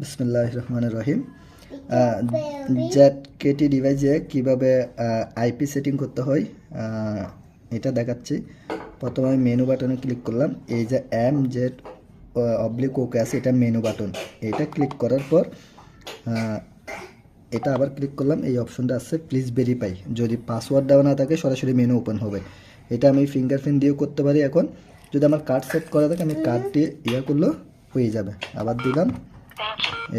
বিসমিল্লাহির রহমানির রহিম। জেড ডিভাইসে কীভাবে আইপি সেটিং করতে হয় এটা দেখাচ্ছি। প্রথমে আমি মেনু বাটনে ক্লিক করলাম। এই যে জেড অবলিক ওকে আছে, এটা মেনু বাটন। এটা ক্লিক করার পর এটা আবার ক্লিক করলাম। এই অপশনটা আছে প্লিজ ভেরিফাই। যদি পাসওয়ার্ড দেওয়া না থাকে সরাসরি মেনু ওপেন হবে। এটা আমি ফিঙ্গারপ্রিন্ট দিয়েও করতে পারি। এখন যদি আমার কার্ড সেট করা থাকে আমি কার্ড দিয়ে করলেও হয়ে যাবে। আবার দিলাম,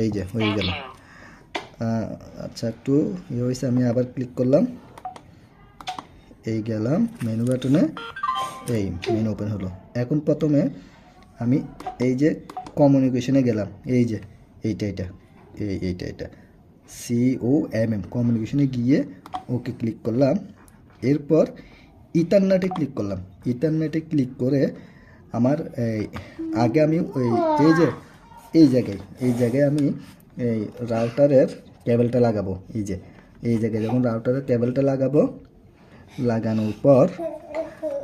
এই যে হয়ে গেল। আচ্ছা, একটু হয়েছে, আমি আবার ক্লিক করলাম, এই গেলাম মেনু বাটনে, এই মেনু ওপেন হলো। এখন প্রথমে আমি এই যে কমিউনিকেশনে গেলাম, এই যে এইটা এটা COMM কমিউনিকেশনে গিয়ে ওকে ক্লিক করলাম। এরপর ইথারনেটে ক্লিক করলাম। ইথারনেটে ক্লিক করে আমার আগে আমি এই জায়গায় আমি এই রাউটারের কেবলটা লাগাবো। এই জায়গায় যখন রাউটারের কেবলটা লাগানোর পর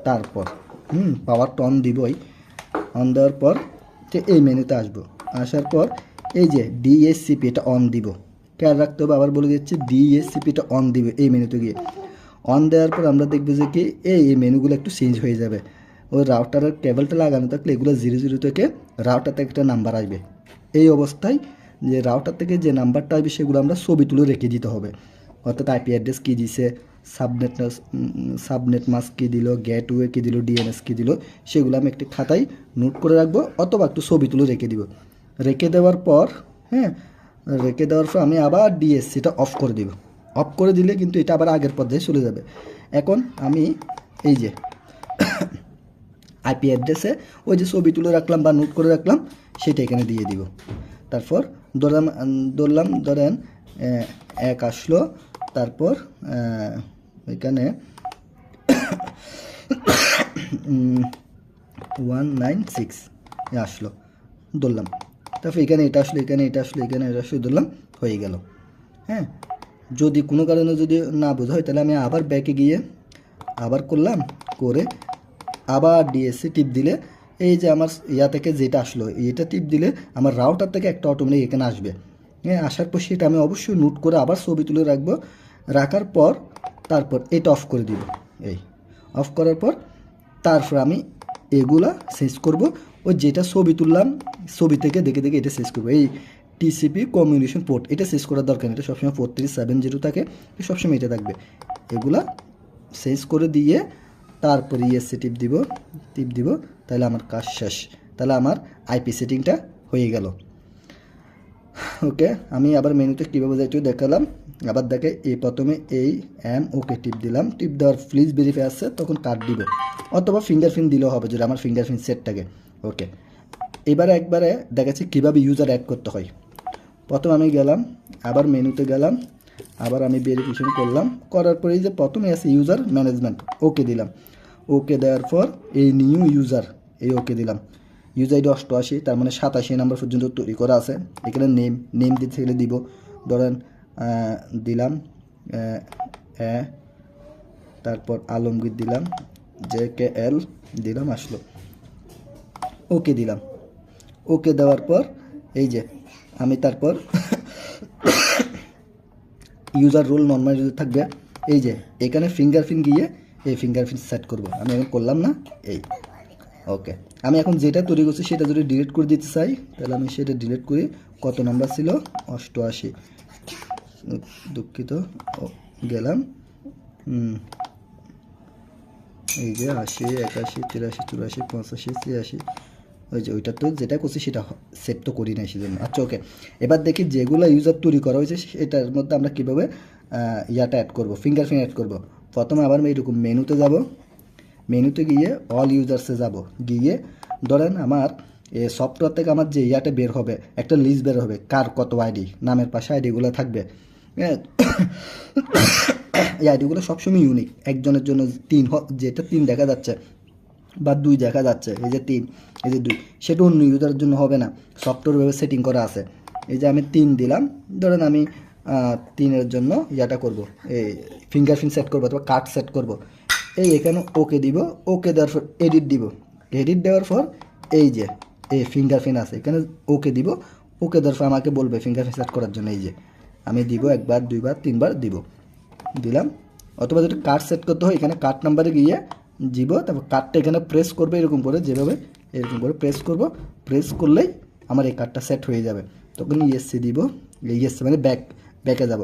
তারপর পাওয়ারটা অন দিবই। অন দেওয়ার পর এই মেনুতে আসবো। আসার পর এই যে DHCP এটা অন দিব, খেয়াল রাখতে হবে। আবার বলে দিচ্ছি DHCP এটা অন দিবে। এই মেনুতে গিয়ে অন দেওয়ার পর আমরা দেখবো যে কি এই মেনুগুলো একটু চেঞ্জ হয়ে যাবে। ওই রাউটারের কেবলটা লাগানো থাকলে এগুলো 00 থেকে রাউটার থেকে একটা নাম্বার আসবে। এই অবস্থায় যে রাউটার থেকে যে নাম্বারটা আসবে সেগুলো আমরা ছবি তুলে রেখে দিতে হবে। অর্থাৎ আইপি অ্যাড্রেস কী দিছে, সাবনেট মাস্ক কী দিল, গেটওয়ে কী দিল, DNS কী দিল, সেগুলো আমি একটি খাতায় নোট করে রাখবো অথবা একটু ছবি তুলে রেখে দিব। রেখে দেওয়ার পর আমি আবার DSCটা অফ করে দিব। অফ করে দিলে কিন্তু এটা আবার আগের পর্যায়ে চলে যাবে। এখন আমি এই যে আইপি অ্যাড্রেসে ওই যে ছবি তুলে রাখলাম বা নোট করে রাখলাম সেটা এখানে দিয়ে দিব। তারপর ধরেন 1 আসলো, তারপর এখানে 196 আসলো, ধরলাম। তারপর এখানে এটা আসলো, এখানে এটা আসলো, ধরলাম, হয়ে গেল। হ্যাঁ, যদি কোনো কারণে যদি না বোঝা হয় তাহলে আমি আবার ব্যাকে গিয়ে আবার করলাম, করে আবার DSC টিপ দিলে এই যে আমার থেকে যেটা আসলো এটা টিপ দিলে আমার রাউটার থেকে একটা অটোমেটিক এখানে আসবে। হ্যাঁ, আসার পর সেটা আমি অবশ্যই নোট করে আবার ছবি তুলে রাখবো। রাখার পর তারপর এটা অফ করে দিব। এই অফ করার পর তারপর আমি এগুলা চেঞ্জ করব। ওই যেটা ছবি তুললাম ছবি থেকে দেখে এটা চেঞ্জ করবো। এই TCP কমিউনিকেশন পোর্ট এটা চেঞ্জ করার দরকার নেই, এটা সবসময় 4370 থাকে, সবসময় এটা থাকবে। এগুলা চেঞ্জ করে দিয়ে তারপর ESC টিপ দিব, তাহলে আমার কাজ শেষ। তাহলে আমার আইপি সেটিংটা হয়ে গেল। ওকে, আমি আবার মেনুতে কীভাবে যাইতে দেখালাম। আবার দেখে প্রথমে ওকে টিপ দিলাম। টিপ দেওয়ার প্লিজ ভেরিফাই আসছে, তখন কার্ড দিব অথবা ফিঙ্গারপ্রিন্ট দিলেও হবে যদি আমার ফিঙ্গারপ্রিন্ট সেট থাকে। ওকে, এবারে একবারে দেখাচ্ছি কীভাবে ইউজার অ্যাড করতে হয়। প্রথমে আমি গেলাম, আবার মেনুতে গেলাম, আবার আমি ভেরিফিকেশন করলাম। করার পরে যে প্রথমে আছে ইউজার ম্যানেজমেন্ট, ওকে দিলাম। ওকে দেওয়ার পর এই নিউ ইউজার, এই ওকে দিলাম। ইউজার ID 88, তার মানে 87 নাম্বার পর্যন্ত তৈরি করা আছে। এখানে নেম দিতে গেলে দিব, ধরেন দিলাম তারপর আলমগীর দিলাম, JKL দিলাম, আসলো। ওকে দিলাম। ওকে দেওয়ার পর এই যে আমি তারপর ইউজার রোল নর্মাল ইউজার থাকবে। এই যে এখানে ফিঙ্গারপ্রিন্ট গিয়ে এই ফিঙ্গারপ্রিন্ট সেট করব। আমি এখন করলাম না, এই ওকে। আমি এখন যেটা তৈরি করছি সেটা যদি ডিলিট করে দিতে চাই তাহলে আমি সেটা ডিলিট করি। কত নাম্বার ছিল? 88, দুঃখিত, গেলাম। এই যে 80, 81, 83, 84, 85, 86, ওই যে ওইটা তো যেটা করছি সেটা সেভ তো করি নাই সেজন্য। আচ্ছা, ওকে। এবার দেখি যেগুলো ইউজার তৈরি করা হয়েছে এটার মধ্যে আমরা কীভাবে অ্যাড করব, ফিঙ্গারপ্রিন্ট অ্যাড করব। প্রথমে আবার এইরকম মেনুতে যাব, মেনুতে গিয়ে অল ইউজার্সে যাব, গিয়ে ধরেন আমার সফটওয়্যার থেকে আমার যে বের হবে, একটা লিস্ট বের হবে কার কত আইডি, নামের পাশে আইডিগুলো থাকবে। এই আইডিগুলো সবসময় ইউনিক, একজনের জন্য 3, যেটা 3 দেখা যাচ্ছে বা 2 দেখা যাচ্ছে, এই যে 3, এই যে 2, সেটা অন্য ইউজারের জন্য হবে না, সফটওয়্যারভাবে সেটিং করা আছে। এই যে আমি 3 দিলাম, ধরেন আমি 3-এর জন্য করব, এই ফিঙ্গারপ্রিন্ট সেট করবো অথবা কার্ড সেট করব। এই এখানে ওকে দিব। ওকে দেওয়ার পর এডিট দিব। এডিট দেওয়ার পর এই যে এই ফিঙ্গারপ্রিন্ট আছে এখানে ওকে দিব। ওকে দরকার আমাকে বলবে ফিঙ্গারপ্রিন্ট সেট করার জন্য। এই যে আমি দিব 1 বার 2 বার 3 বার দিব, দিলাম। অথবা যদি কার্ড সেট করতে হয় এখানে কার্ড নাম্বারে গিয়ে দিব, তারপর কার্ডটা এখানে প্রেস করবে এরকম করে, যেভাবে এরকম করে প্রেস করব, প্রেস করলেই আমার এই কার্ডটা সেট হয়ে যাবে। তখন ইএসসি দিব, ইএসসি মানে ব্যাকে যাব,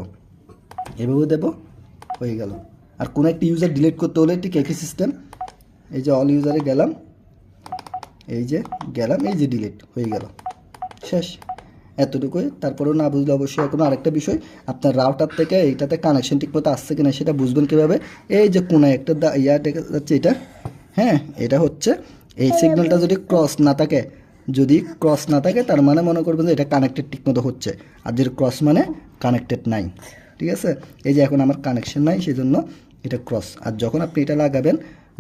এভাবে দেবো, হয়ে গেল। আর কোনো একটা ইউজার ডিলিট করতে হলে ঠিক একই সিস্টেম, এই যে অল ইউজারে গেলাম, এই যে গেলাম, এই যে ডিলিট হয়ে গেল, শেষ। এতটুকুই। তারপরেও না বুঝলে অবশ্যই এখন আরেকটা বিষয়, আপনার রাউটার থেকে এইটাতে কানেকশন ঠিকমতো আসছে কিনা সেটা বুঝবেন কীভাবে। এই যে কোনো একটা ইয়া দেখা যাচ্ছে এটা, হ্যাঁ এটা হচ্ছে এই সিগন্যালটা যদি ক্রস না থাকে, যদি ক্রস না থাকে তার মানে মনে করবেন যে এটা কানেক্টেড ঠিকমতো হচ্ছে, আর যদি ক্রস মানে কানেক্টেড নাই, ঠিক আছে। এই যে এখন আমার কানেকশন নাই, সেই জন্য এটা ক্রস। আর যখন আপনি এটা লাগাবেন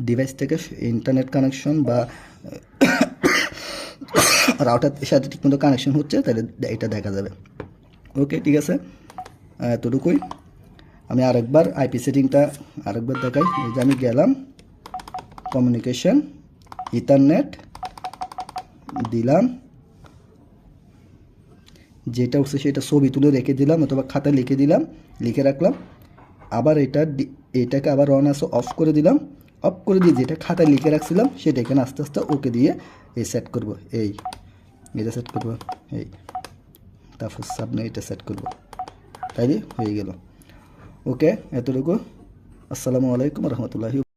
ডিভাইস থেকে ইন্টারনেট কানেকশন বা রাউটার সাথে ঠিকমতো কানেকশন হচ্ছে, তাহলে এটা দেখা যাবে। ওকে, ঠিক আছে, এতটুকুই। আমি আরেকবার আইপি সেটিংটা আরেকবার দেখাই। এই যে আমি গেলাম কমিউনিকেশন ইথারনেট দিলাম, যেটা হচ্ছে সেটা ছবি তুলে রেখে দিলাম অথবা খাতায় লিখে দিলাম, লিখে রাখলাম। আবার এটাকে আবার অন আছে অফ করে দিলাম, অফ করে দিয়ে যেটা খাতায় লিখে রাখছিলাম সেটা এখানে আস্তে আস্তে ওকে দিয়ে এই সেট করব, এটা সেট করব, এই তারপর সামনে এটা সেট করব, তাইলে হয়ে গেল। ওকে, এতটুকু। আসসালামু আলাইকুম রহমতুল্লাহি।